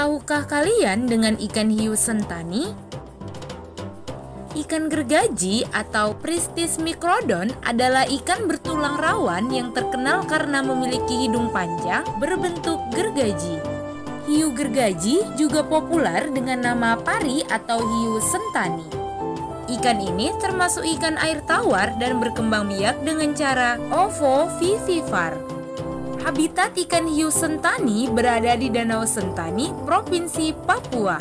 Tahukah kalian dengan ikan hiu sentani? Ikan gergaji atau Pristis microdon adalah ikan bertulang rawan yang terkenal karena memiliki hidung panjang berbentuk gergaji. Hiu gergaji juga populer dengan nama pari atau hiu sentani. Ikan ini termasuk ikan air tawar dan berkembang biak dengan cara ovovivipar. Habitat ikan hiu sentani berada di Danau Sentani, Provinsi Papua.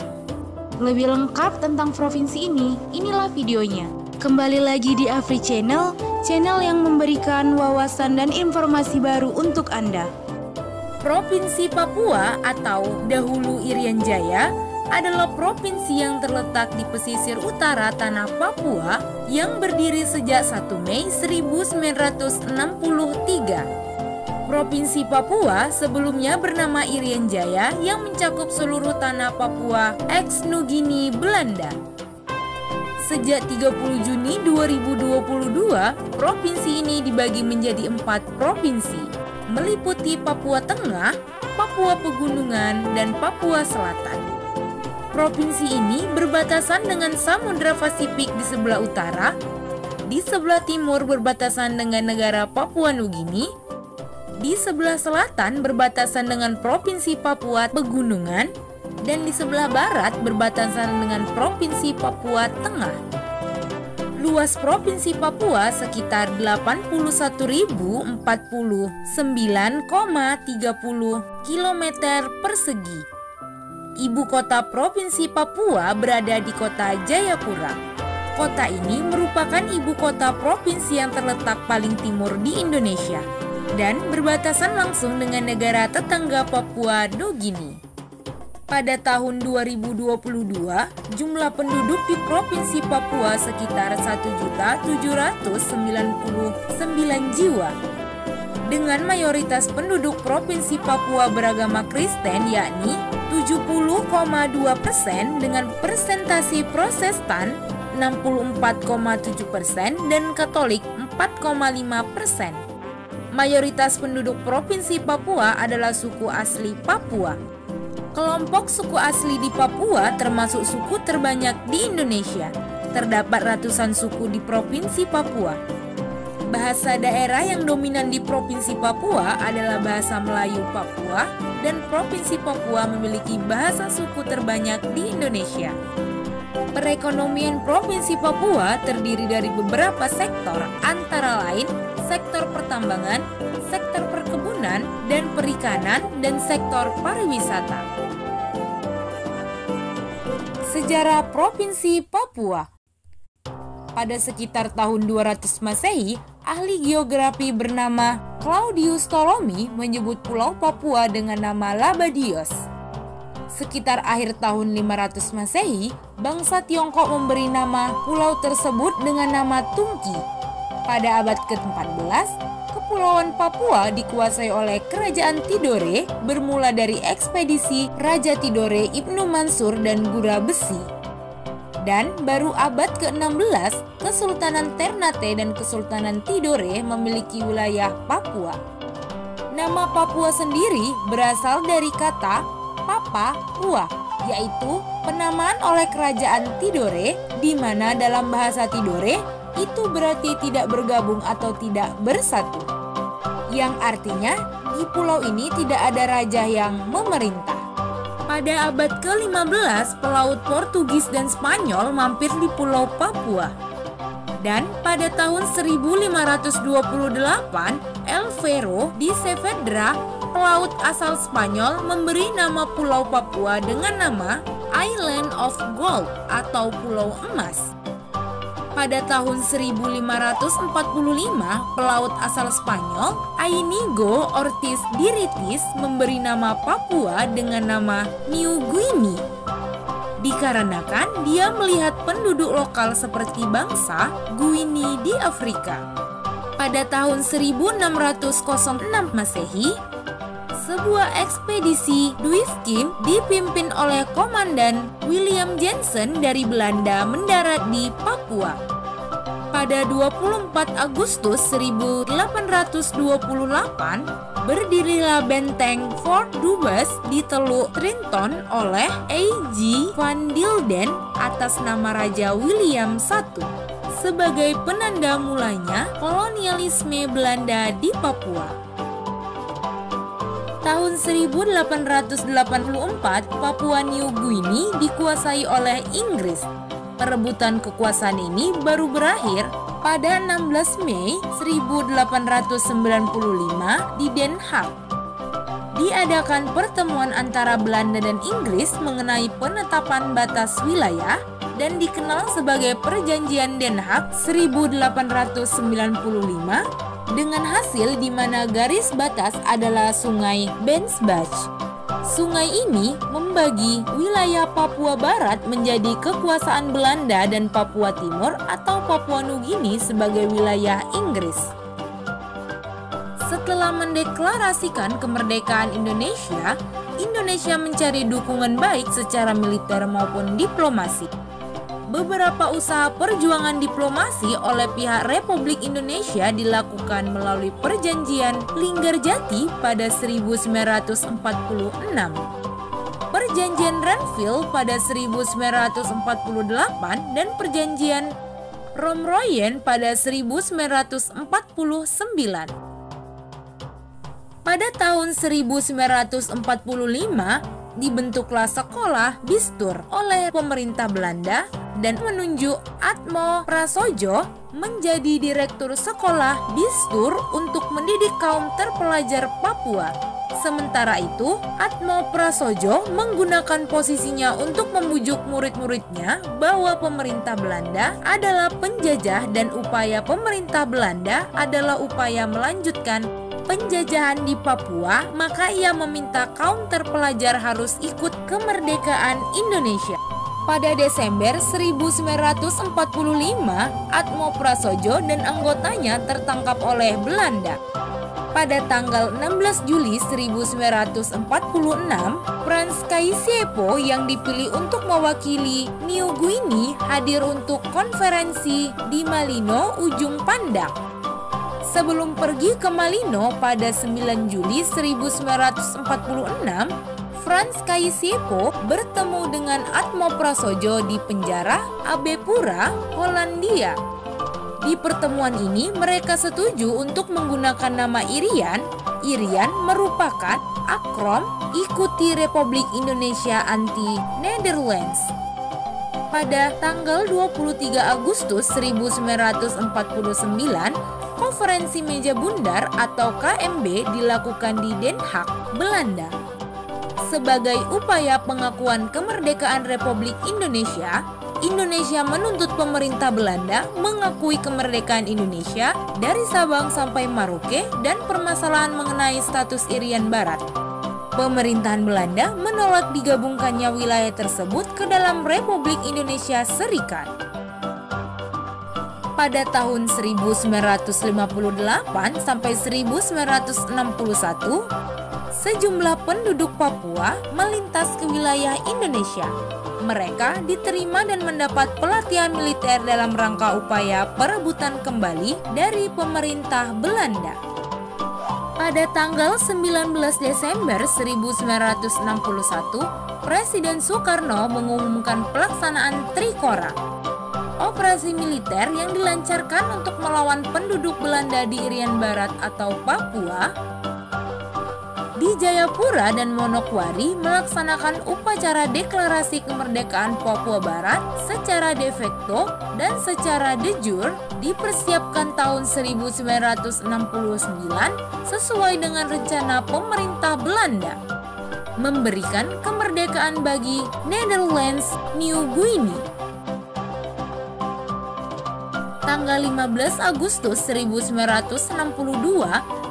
Lebih lengkap tentang provinsi ini, inilah videonya. Kembali lagi di Afri Channel, channel yang memberikan wawasan dan informasi baru untuk Anda. Provinsi Papua atau dahulu Irian Jaya adalah provinsi yang terletak di pesisir utara tanah Papua yang berdiri sejak 1 Mei 1963. Provinsi Papua sebelumnya bernama Irian Jaya yang mencakup seluruh tanah Papua ex Nugini Belanda. Sejak 30 Juni 2022, provinsi ini dibagi menjadi 4 provinsi, meliputi Papua Tengah, Papua Pegunungan, dan Papua Selatan. Provinsi ini berbatasan dengan Samudra Pasifik di sebelah utara, di sebelah timur berbatasan dengan negara Papua Nugini, di sebelah selatan berbatasan dengan Provinsi Papua Pegunungan, dan di sebelah barat berbatasan dengan Provinsi Papua Tengah. Luas Provinsi Papua sekitar 81.049,30 km persegi. Ibu kota Provinsi Papua berada di kota Jayapura. Kota ini merupakan ibu kota provinsi yang terletak paling timur di Indonesia dan berbatasan langsung dengan negara tetangga Papua Nugini. Pada tahun 2022, jumlah penduduk di Provinsi Papua sekitar 1.799.000 jiwa. Dengan mayoritas penduduk Provinsi Papua beragama Kristen yakni 70,2% dengan persentase Protestan 64,7% dan Katolik 4,5%. Mayoritas penduduk Provinsi Papua adalah suku asli Papua. Kelompok suku asli di Papua termasuk suku terbanyak di Indonesia. Terdapat ratusan suku di Provinsi Papua. Bahasa daerah yang dominan di Provinsi Papua adalah bahasa Melayu Papua, dan Provinsi Papua memiliki bahasa suku terbanyak di Indonesia. Perekonomian Provinsi Papua terdiri dari beberapa sektor, antara lain sektor pertambangan, sektor perkebunan dan perikanan, dan sektor pariwisata. Sejarah Provinsi Papua. Pada sekitar tahun 200 Masehi, ahli geografi bernama Claudius Ptolemy menyebut Pulau Papua dengan nama Labadios. Sekitar akhir tahun 500 Masehi, bangsa Tiongkok memberi nama pulau tersebut dengan nama Tungki. Pada abad ke-14, Kepulauan Papua dikuasai oleh Kerajaan Tidore bermula dari ekspedisi Raja Tidore Ibnu Mansur dan Gura Besi. Dan baru abad ke-16, Kesultanan Ternate dan Kesultanan Tidore memiliki wilayah Papua. Nama Papua sendiri berasal dari kata Papa Pua, yaitu penamaan oleh Kerajaan Tidore, di mana dalam bahasa Tidore itu berarti tidak bergabung atau tidak bersatu, yang artinya di pulau ini tidak ada raja yang memerintah. Pada abad ke-15, pelaut Portugis dan Spanyol mampir di Pulau Papua. Dan pada tahun 1528, Alvaro de Saavedra, pelaut asal Spanyol, memberi nama Pulau Papua dengan nama Island of Gold atau Pulau Emas. Pada tahun 1545, pelaut asal Spanyol, Inigo Ortiz de Ritis, memberi nama Papua dengan nama New Guinea. Dikarenakan dia melihat penduduk lokal seperti bangsa Guinea di Afrika. Pada tahun 1606 Masehi, sebuah ekspedisi Duifkim dipimpin oleh Komandan William Jensen dari Belanda mendarat di Papua. Pada 24 Agustus 1828, berdirilah benteng Fort Dubus di Teluk Trenton oleh A.G. van Dilden atas nama Raja William I sebagai penanda mulanya kolonialisme Belanda di Papua. Tahun 1884, Papua New Guinea dikuasai oleh Inggris. Perebutan kekuasaan ini baru berakhir pada 16 Mei 1895 di Den Haag. Diadakan pertemuan antara Belanda dan Inggris mengenai penetapan batas wilayah dan dikenal sebagai Perjanjian Den Haag 1895 dengan hasil di mana garis batas adalah Sungai Bensbach. Sungai ini membagi wilayah Papua Barat menjadi kekuasaan Belanda dan Papua Timur atau Papua Nugini sebagai wilayah Inggris. Setelah mendeklarasikan kemerdekaan Indonesia, Indonesia mencari dukungan baik secara militer maupun diplomasi. Beberapa usaha perjuangan diplomasi oleh pihak Republik Indonesia dilakukan melalui Perjanjian Linggarjati pada 1946, Perjanjian Renville pada 1948, dan Perjanjian Romroyen pada 1949. Pada tahun 1945, dibentuklah sekolah Bistur oleh pemerintah Belanda dan menunjuk Atmo Prasojo menjadi direktur sekolah Bistur untuk mendidik kaum terpelajar Papua. Sementara itu, Atmo Prasojo menggunakan posisinya untuk membujuk murid-muridnya bahwa pemerintah Belanda adalah penjajah dan upaya pemerintah Belanda adalah upaya melanjutkan penjajahan di Papua, maka ia meminta kaum terpelajar harus ikut kemerdekaan Indonesia. Pada Desember 1945, Atmo Prasojo dan anggotanya tertangkap oleh Belanda. Pada tanggal 16 Juli 1946, Frans Kaisiepo yang dipilih untuk mewakili New Guinea hadir untuk konferensi di Malino, Ujung Pandang. Sebelum pergi ke Malino pada 9 Juli 1946, Frans Kaisiepo bertemu dengan Atmo Prasojo di penjara Abepura, Hollandia. Di pertemuan ini mereka setuju untuk menggunakan nama Irian. Irian merupakan akrom ikuti Republik Indonesia anti-Netherlands. Pada tanggal 23 Agustus 1949, Konferensi Meja Bundar atau KMB dilakukan di Den Haag, Belanda. Sebagai upaya pengakuan kemerdekaan Republik Indonesia, Indonesia menuntut pemerintah Belanda mengakui kemerdekaan Indonesia dari Sabang sampai Maroke dan permasalahan mengenai status Irian Barat. Pemerintahan Belanda menolak digabungkannya wilayah tersebut ke dalam Republik Indonesia Serikat. Pada tahun 1958 sampai 1961, sejumlah penduduk Papua melintas ke wilayah Indonesia. Mereka diterima dan mendapat pelatihan militer dalam rangka upaya perebutan kembali dari pemerintah Belanda. Pada tanggal 19 Desember 1961, Presiden Soekarno mengumumkan pelaksanaan Trikora, operasi militer yang dilancarkan untuk melawan penduduk Belanda di Irian Barat atau Papua. Di Jayapura dan Manokwari melaksanakan upacara deklarasi kemerdekaan Papua Barat secara de facto dan secara de jure dipersiapkan tahun 1969 sesuai dengan rencana pemerintah Belanda memberikan kemerdekaan bagi Netherlands New Guinea. Tanggal 15 Agustus 1962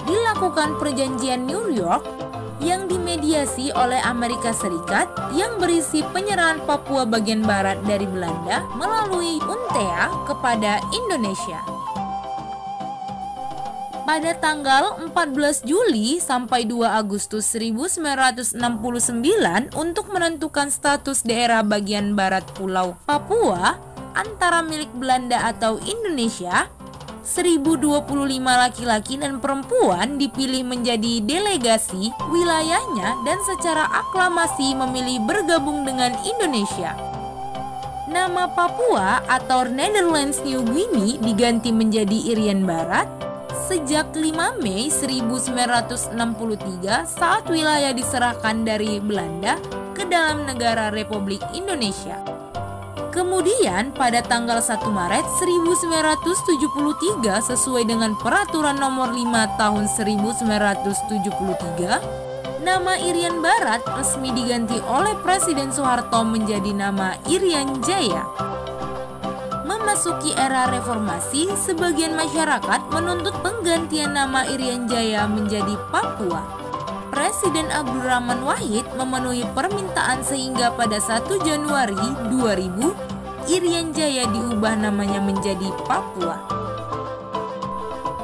dilakukan Perjanjian New York yang dimediasi oleh Amerika Serikat yang berisi penyerahan Papua bagian barat dari Belanda melalui UNTEA kepada Indonesia. Pada tanggal 14 Juli sampai 2 Agustus 1969 untuk menentukan status daerah bagian barat Pulau Papua, antara milik Belanda atau Indonesia, 1025 laki-laki dan perempuan dipilih menjadi delegasi wilayahnya dan secara aklamasi memilih bergabung dengan Indonesia. Nama Papua atau Netherlands New Guinea diganti menjadi Irian Barat sejak 5 Mei 1963 saat wilayah diserahkan dari Belanda ke dalam negara Republik Indonesia. Kemudian pada tanggal 1 Maret 1973 sesuai dengan Peraturan Nomor 5 Tahun 1973, nama Irian Barat resmi diganti oleh Presiden Soeharto menjadi nama Irian Jaya. Memasuki era reformasi, sebagian masyarakat menuntut penggantian nama Irian Jaya menjadi Papua. Presiden Abdurrahman Wahid memenuhi permintaan sehingga pada 1 Januari 2000 Irian Jaya diubah namanya menjadi Papua.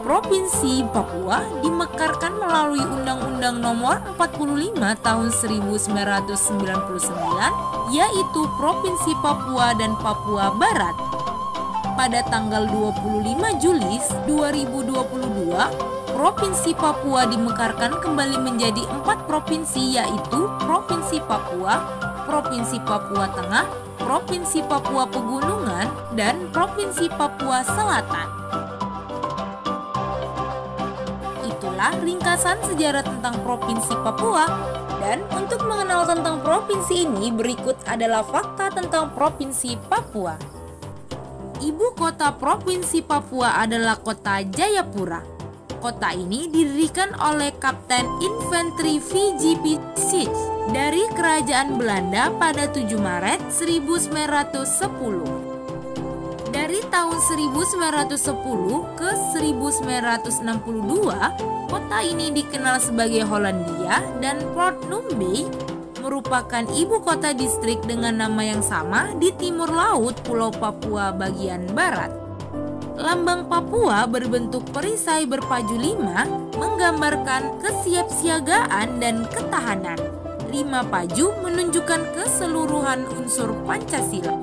Provinsi Papua dimekarkan melalui Undang-Undang Nomor 45 Tahun 1999 yaitu Provinsi Papua dan Papua Barat. Pada tanggal 25 Juli 2022 Provinsi Papua dimekarkan kembali menjadi 4 provinsi yaitu Provinsi Papua, Provinsi Papua Tengah, Provinsi Papua Pegunungan, dan Provinsi Papua Selatan. Itulah ringkasan sejarah tentang Provinsi Papua. Dan untuk mengenal tentang provinsi ini, berikut adalah fakta tentang Provinsi Papua. Ibu kota Provinsi Papua adalah kota Jayapura. Kota ini didirikan oleh Kapten Infanteri VGP Sich dari Kerajaan Belanda pada 7 Maret 1910. Dari tahun 1910 ke 1962, kota ini dikenal sebagai Hollandia dan Port Numbey merupakan ibu kota distrik dengan nama yang sama di timur laut Pulau Papua bagian barat. Lambang Papua berbentuk perisai berpaju 5 menggambarkan kesiapsiagaan dan ketahanan. 5 paju menunjukkan keseluruhan unsur Pancasila.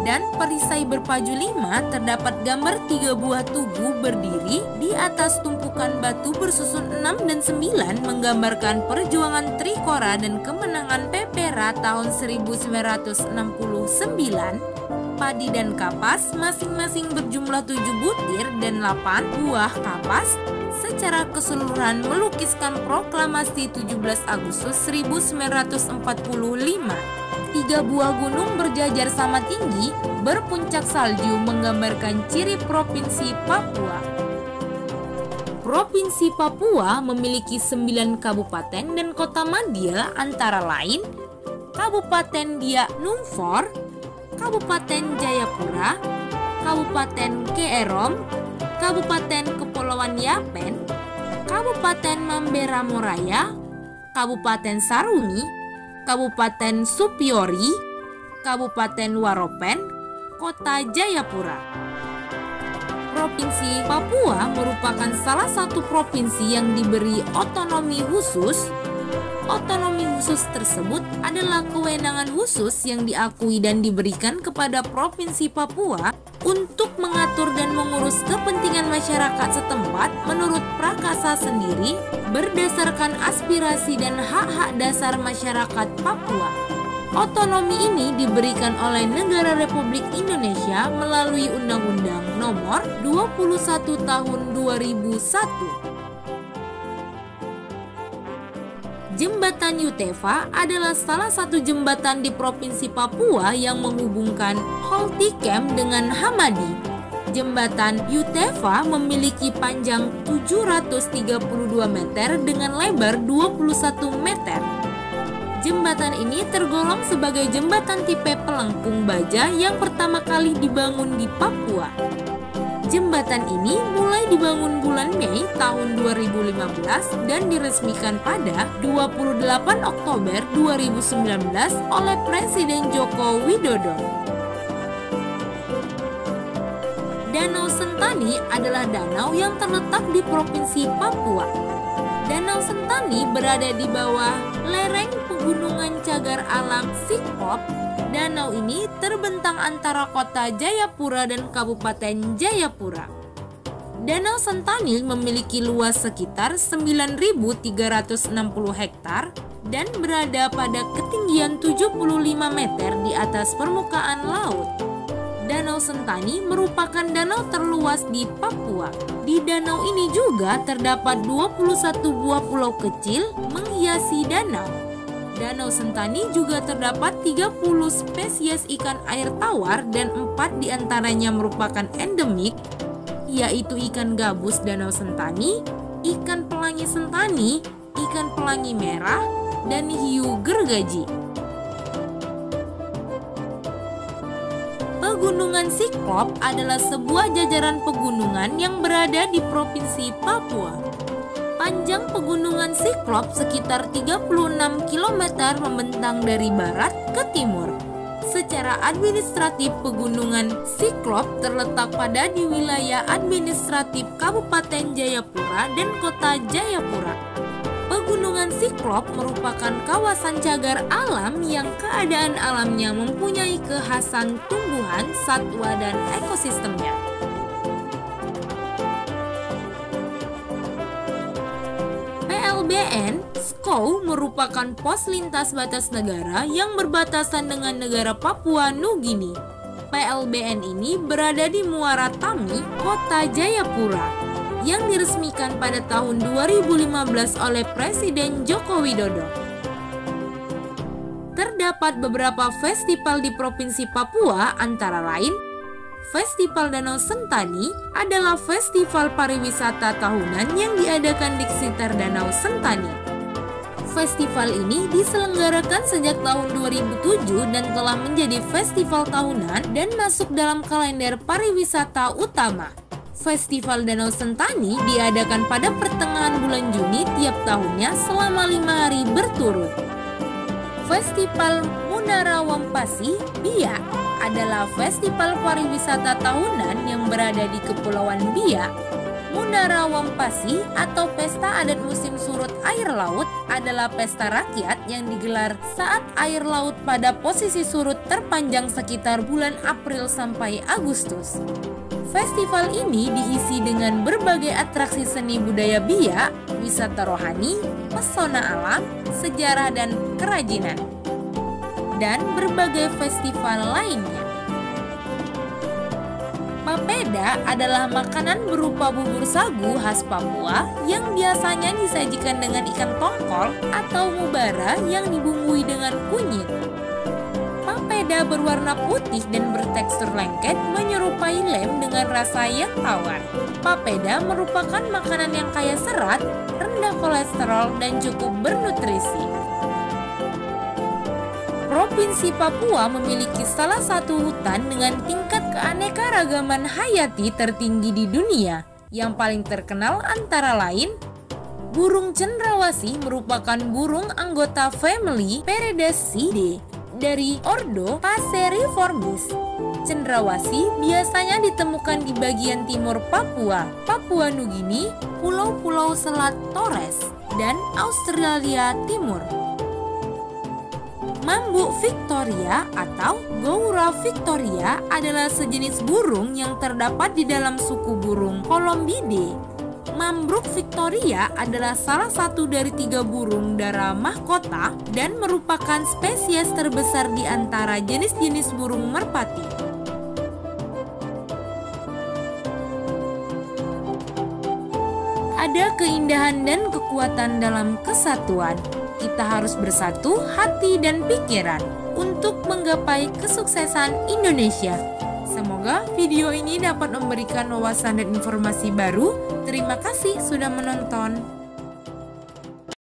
Dan perisai berpaju 5 terdapat gambar 3 buah tugu berdiri di atas tumpukan batu bersusun 6 dan 9 menggambarkan perjuangan Trikora dan kemenangan Pepera tahun 1969. Padi dan kapas masing-masing berjumlah 7 butir dan 8 buah kapas secara keseluruhan melukiskan proklamasi 17 Agustus 1945. 3 buah gunung berjajar sama tinggi berpuncak salju menggambarkan ciri Provinsi Papua. Provinsi Papua memiliki 9 kabupaten dan kota madya antara lain Kabupaten Biak Numfor, Kabupaten Jayapura, Kabupaten Keerom, Kabupaten Kepulauan Yapen, Kabupaten Mamberamuraya, Kabupaten Saruni, Kabupaten Supiori, Kabupaten Waropen, Kota Jayapura. Provinsi Papua merupakan salah satu provinsi yang diberi otonomi khusus. Otonomi khusus tersebut adalah kewenangan khusus yang diakui dan diberikan kepada Provinsi Papua untuk mengatur dan mengurus kepentingan masyarakat setempat menurut prakasa sendiri berdasarkan aspirasi dan hak-hak dasar masyarakat Papua. Otonomi ini diberikan oleh Negara Republik Indonesia melalui Undang-Undang Nomor 21 Tahun 2001. Jembatan Yutefa adalah salah satu jembatan di Provinsi Papua yang menghubungkan Holticam dengan Hamadi. Jembatan Yutefa memiliki panjang 732 meter dengan lebar 21 meter. Jembatan ini tergolong sebagai jembatan tipe pelengkung baja yang pertama kali dibangun di Papua. Jembatan ini mulai dibangun bulan Mei tahun 2015 dan diresmikan pada 28 Oktober 2019 oleh Presiden Joko Widodo. Danau Sentani adalah danau yang terletak di Provinsi Papua. Danau Sentani berada di bawah lereng pegunungan cagar alam Sikpop Danau ini terbentang antara kota Jayapura dan Kabupaten Jayapura. Danau Sentani memiliki luas sekitar 9.360 hektar dan berada pada ketinggian 75 meter di atas permukaan laut. Danau Sentani merupakan danau terluas di Papua. Di danau ini juga terdapat 21 buah pulau kecil menghiasi danau. Danau Sentani juga terdapat 30 spesies ikan air tawar dan 4 diantaranya merupakan endemik, yaitu ikan gabus Danau Sentani, ikan pelangi Sentani, ikan pelangi merah, dan hiu gergaji. Pegunungan Siklop adalah sebuah jajaran pegunungan yang berada di Provinsi Papua. Panjang pegunungan Siklop sekitar 36 km membentang dari barat ke timur. Secara administratif, pegunungan Siklop terletak pada di wilayah administratif Kabupaten Jayapura dan Kota Jayapura. Pegunungan Siklop merupakan kawasan cagar alam yang keadaan alamnya mempunyai kekhasan tumbuhan, satwa, dan ekosistemnya. PLBN SCOW merupakan pos lintas batas negara yang berbatasan dengan negara Papua Nugini. PLBN ini berada di Muara Tami, Kota Jayapura, yang diresmikan pada tahun 2015 oleh Presiden Joko Widodo. Terdapat beberapa festival di Provinsi Papua, antara lain Festival Danau Sentani adalah festival pariwisata tahunan yang diadakan di sekitar Danau Sentani. Festival ini diselenggarakan sejak tahun 2007 dan telah menjadi festival tahunan dan masuk dalam kalender pariwisata utama. Festival Danau Sentani diadakan pada pertengahan bulan Juni tiap tahunnya selama 5 hari berturut. Festival Munara Wampasi Biak adalah festival pariwisata tahunan yang berada di Kepulauan Biak. Munara Wampasi atau Pesta Adat Musim Surut Air Laut adalah pesta rakyat yang digelar saat air laut pada posisi surut terpanjang sekitar bulan April sampai Agustus. Festival ini diisi dengan berbagai atraksi seni budaya Biak, wisata rohani, pesona alam, sejarah dan kerajinan, dan berbagai festival lainnya. Papeda adalah makanan berupa bubur sagu khas Papua yang biasanya disajikan dengan ikan tongkol atau mubara yang dibumbui dengan kunyit. Papeda berwarna putih dan bertekstur lengket menyerupai lem dengan rasa yang tawar. Papeda merupakan makanan yang kaya serat, rendah kolesterol, dan cukup bernutrisi. Provinsi Papua memiliki salah satu hutan dengan tingkat keanekaragaman hayati tertinggi di dunia. Yang paling terkenal antara lain, burung cendrawasih merupakan burung anggota famili Peredaceae dari ordo Passeriformis. Cendrawasih biasanya ditemukan di bagian timur Papua, Papua Nugini, Pulau-Pulau Selat Torres, dan Australia Timur. Mambuk Victoria atau Goura Victoria adalah sejenis burung yang terdapat di dalam suku burung Colombidae. Mambruk Victoria adalah salah satu dari 3 burung dara mahkota dan merupakan spesies terbesar di antara jenis-jenis burung merpati. Ada keindahan dan kekuatan dalam kesatuan. Kita harus bersatu hati dan pikiran untuk menggapai kesuksesan Indonesia. Semoga video ini dapat memberikan wawasan dan informasi baru. Terima kasih sudah menonton.